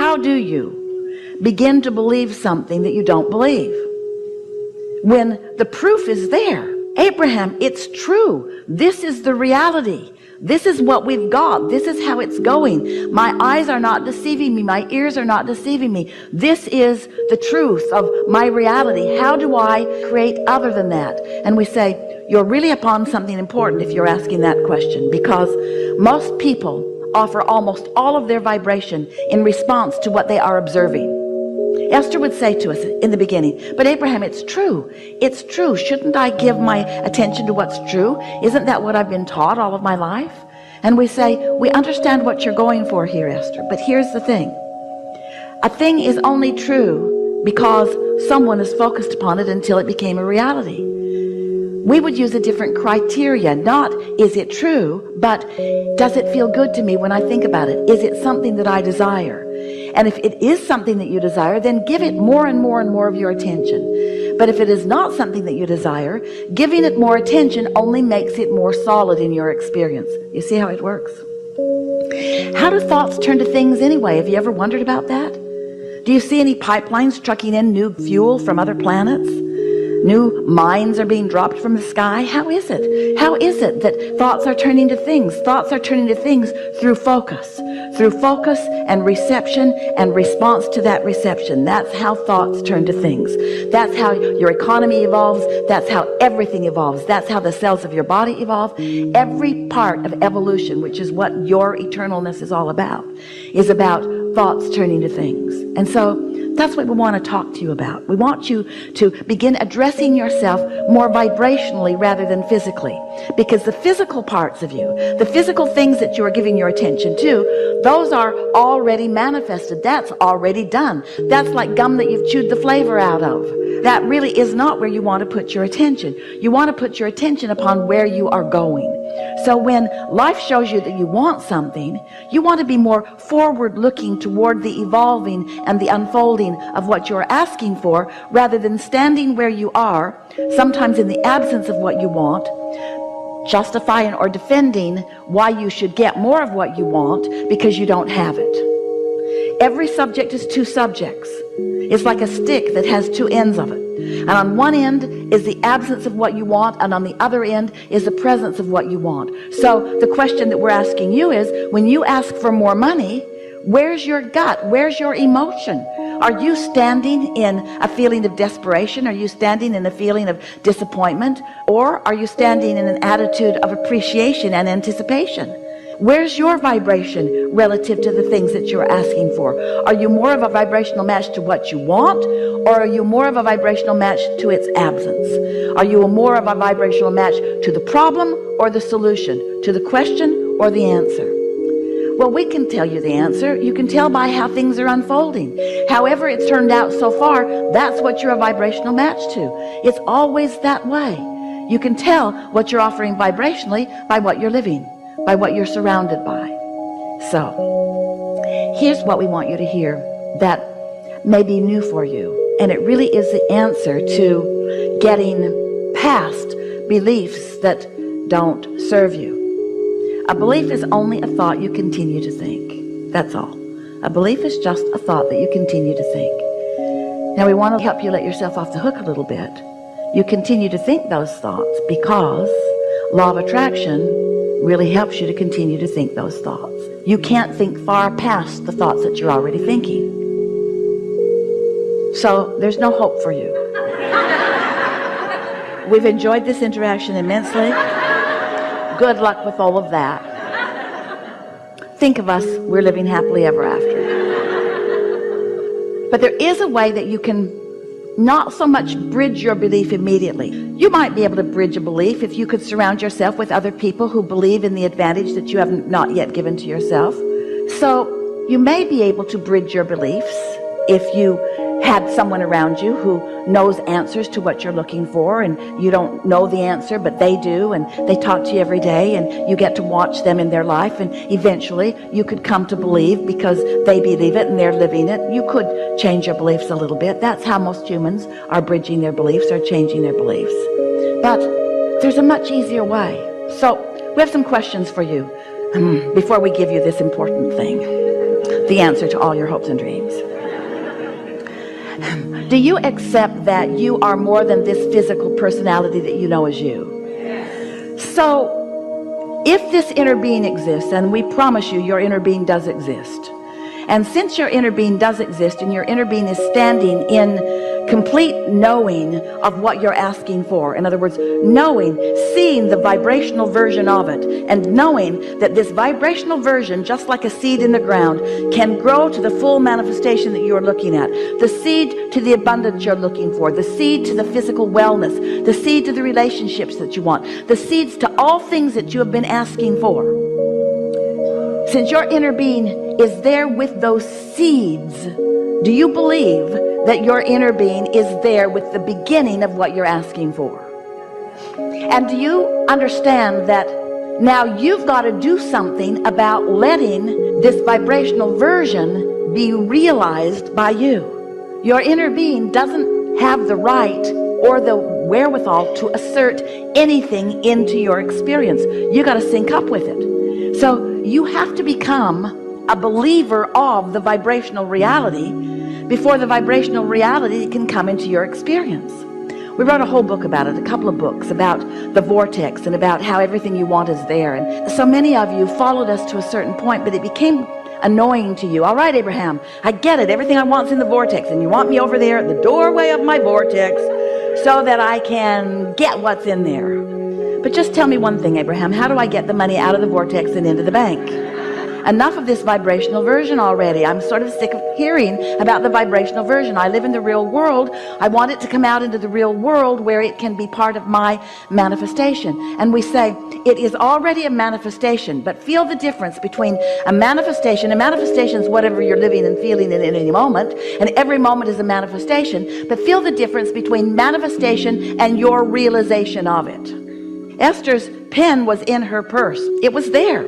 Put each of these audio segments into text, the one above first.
How do you begin to believe something that you don't believe when the proof is there? Abraham, it's true. This is the reality. This is what we've got. This is how it's going. My eyes are not deceiving me. My ears are not deceiving me. This is the truth of my reality. How do I create other than that? And we say, you're really upon something important if you're asking that question, because most people offer almost all of their vibration in response to what they are observing. Esther would say to us in the beginning, but Abraham, it's true. It's true. Shouldn't I give my attention to what's true? Isn't that what I've been taught all of my life? And we say, we understand what you're going for here, Esther, but here's the thing. A thing is only true because someone has focused upon it until it became a reality. We would use a different criteria, not is it true, but does it feel good to me when I think about it? Is it something that I desire? And if it is something that you desire, then give it more and more and more of your attention. But if it is not something that you desire, giving it more attention only makes it more solid in your experience. You see how it works? How do thoughts turn to things anyway? Have you ever wondered about that? Do you see any pipelines trucking in new fuel from other planets? New mines are being dropped from the sky? How is it? How is it that thoughts are turning to things? Thoughts are turning to things through focus and reception and response to that reception. That's how thoughts turn to things. That's how your economy evolves. That's how everything evolves. That's how the cells of your body evolve. Every part of evolution, which is what your eternalness is all about, is about thoughts turning to things. And so that's what we want to talk to you about. We want you to begin addressing yourself more vibrationally rather than physically, because the physical parts of you, the physical things that you are giving your attention to, those are already manifested. That's already done. That's like gum that you've chewed the flavor out of. That really is not where you want to put your attention. You want to put your attention upon where you are going. So when life shows you that you want something, you want to be more forward looking toward the evolving and the unfolding of what you're asking for, rather than standing where you are, sometimes in the absence of what you want, justifying or defending why you should get more of what you want because you don't have it. Every subject is two subjects. It's like a stick that has two ends of it. And on one end is the absence of what you want, and on the other end is the presence of what you want. So the question that we're asking you is, when you ask for more money, where's your gut? Where's your emotion? Are you standing in a feeling of desperation? Are you standing in a feeling of disappointment? Or are you standing in an attitude of appreciation and anticipation? Where's your vibration relative to the things that you're asking for? Are you more of a vibrational match to what you want, or are you more of a vibrational match to its absence? Are you more of a vibrational match to the problem or the solution, to the question or the answer? Well, we can tell you the answer. You can tell by how things are unfolding. However it's turned out so far, that's what you're a vibrational match to. It's always that way. You can tell what you're offering vibrationally by what you're living, by what you're surrounded by. So here's what we want you to hear that may be new for you, and it really is the answer to getting past beliefs that don't serve you. A belief is only a thought you continue to think. That's all. A belief is just a thought that you continue to think. Now we want to help you let yourself off the hook a little bit. You continue to think those thoughts because law of attraction really helps you to continue to think those thoughts. You can't think far past the thoughts that you're already thinking. So there's no hope for you. We've enjoyed this interaction immensely. Good luck with all of that. Think of us, we're living happily ever after. But there is a way that you can not so much bridge your belief immediately. You might be able to bridge a belief if you could surround yourself with other people who believe in the advantage that you have not yet given to yourself. So you may be able to bridge your beliefs if you had someone around you who knows answers to what you're looking for, and you don't know the answer, but they do, and they talk to you every day, and you get to watch them in their life, and eventually you could come to believe because they believe it and they're living it. You could change your beliefs a little bit. That's how most humans are bridging their beliefs, or changing their beliefs. But there's a much easier way. So we have some questions for you before we give you this important thing. the answer to all your hopes and dreams. Do you accept that you are more than this physical personality that you know as you? So if this inner being exists, and we promise you your inner being does exist, and since your inner being does exist and your inner being is standing in complete knowing of what you're asking for, in other words, knowing, seeing the vibrational version of it, and knowing that this vibrational version, just like a seed in the ground, can grow to the full manifestation that you're looking at, the seed to the abundance you're looking for, the seed to the physical wellness, the seed to the relationships that you want, the seeds to all things that you have been asking for. Since your inner being is there with those seeds, do you believe that your inner being is there with the beginning of what you're asking for? And do you understand that now you've got to do something about letting this vibrational version be realized by you? Your inner being doesn't have the right or the wherewithal to assert anything into your experience. You got to sync up with it. So you have to become a believer of the vibrational reality before the vibrational reality can come into your experience. We wrote a whole book about it, a couple of books about the vortex and about how everything you want is there. And so many of you followed us to a certain point, but it became annoying to you. All right, Abraham, I get it. Everything I want's in the vortex, and you want me over there at the doorway of my vortex so that I can get what's in there. But just tell me one thing, Abraham. How do I get the money out of the vortex and into the bank? Enough of this vibrational version already. I'm sort of sick of hearing about the vibrational version. I live in the real world. I want it to come out into the real world where it can be part of my manifestation. And we say, it is already a manifestation, but feel the difference between a manifestation. A manifestation is whatever you're living and feeling in any moment, and every moment is a manifestation. But feel the difference between manifestation and your realization of it. Esther's pen was in her purse. It was there.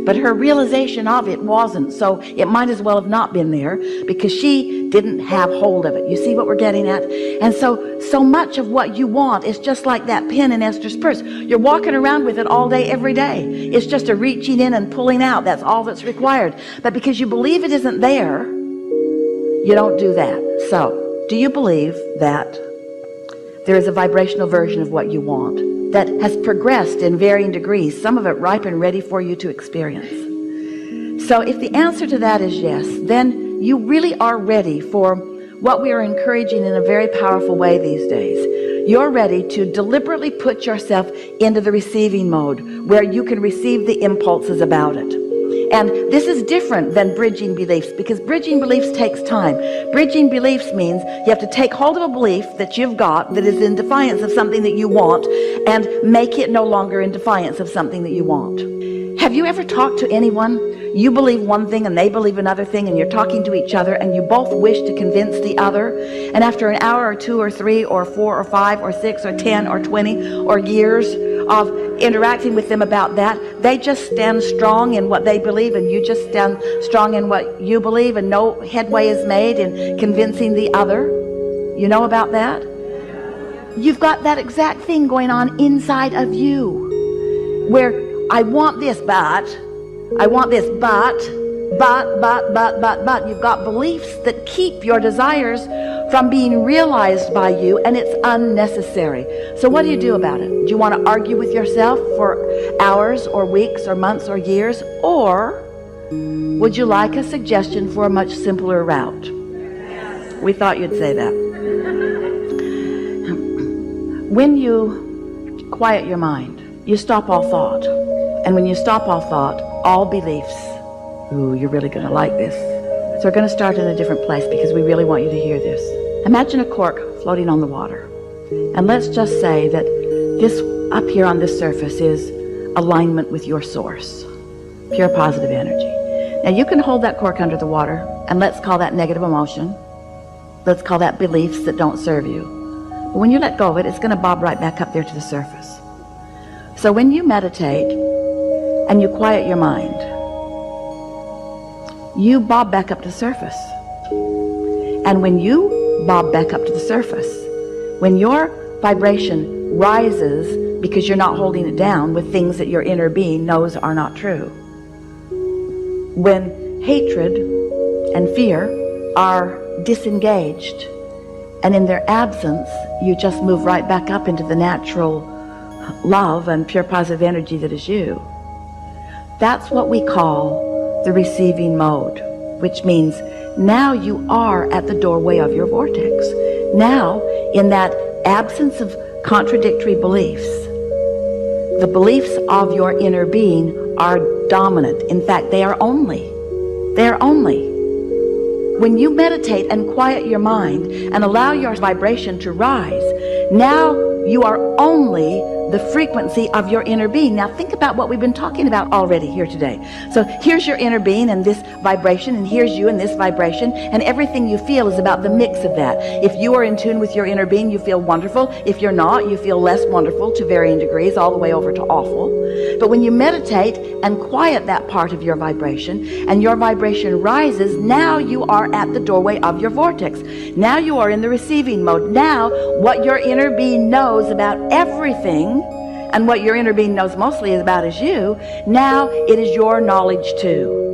But her realization of it wasn't, so it might as well have not been there because she didn't have hold of it. You see what we're getting at? And so much of what you want is just like that pen in Esther's purse. You're walking around with it all day, every day. It's just a reaching in and pulling out. That's all that's required. But because you believe it isn't there, you don't do that. So, do you believe that there is a vibrational version of what you want that has progressed in varying degrees, some of it ripe and ready for you to experience? So if the answer to that is yes, then you really are ready for what we are encouraging in a very powerful way these days. You're ready to deliberately put yourself into the receiving mode where you can receive the impulses about it. And this is different than bridging beliefs, because bridging beliefs takes time. Bridging beliefs means you have to take hold of a belief that you've got that is in defiance of something that you want and make it no longer in defiance of something that you want. Have you ever talked to anyone? You believe one thing and they believe another thing, and you're talking to each other and you both wish to convince the other, and after an hour or 2 or 3 or 4 or 5 or 6 or 10 or 20 or years of interacting with them about that, they just stand strong in what they believe and you just stand strong in what you believe, and no headway is made in convincing the other. You know about that? You've got that exact thing going on inside of you, where I want this, but I want this, but you've got beliefs that keep your desires from being realized by you, and it's unnecessary. So what do you do about it? Do you want to argue with yourself for hours or weeks or months or years? Or would you like a suggestion for a much simpler route? We thought you'd say that. When you quiet your mind, you stop all thought. And when you stop all thought, all beliefs. Ooh, you're really going to like this. So we're going to start in a different place because we really want you to hear this. Imagine a cork floating on the water. And let's just say that this up here on this surface is alignment with your source. Pure positive energy. Now you can hold that cork under the water, and let's call that negative emotion. Let's call that beliefs that don't serve you. But when you let go of it, it's going to bob right back up there to the surface. So when you meditate and you quiet your mind, you bob back up to the surface. And when you bob back up to the surface, when your vibration rises because you're not holding it down with things that your inner being knows are not true, when hatred and fear are disengaged, and in their absence, you just move right back up into the natural love and pure positive energy that is you. That's what we call the receiving mode, which means now you are at the doorway of your vortex. Now, in that absence of contradictory beliefs, the beliefs of your inner being are dominant. In fact, they are only. When you meditate and quiet your mind and allow your vibration to rise, now you are only the frequency of your inner being. Now think about what we've been talking about already here today. So here's your inner being and this vibration, and here's you and this vibration, and everything you feel is about the mix of that. If you are in tune with your inner being, you feel wonderful. If you're not, you feel less wonderful to varying degrees, all the way over to awful. But when you meditate and quiet that part of your vibration, and your vibration rises, now you are at the doorway of your vortex. Now you are in the receiving mode. Now what your inner being knows about everything, and what your inner being knows mostly about is you, now it is your knowledge too.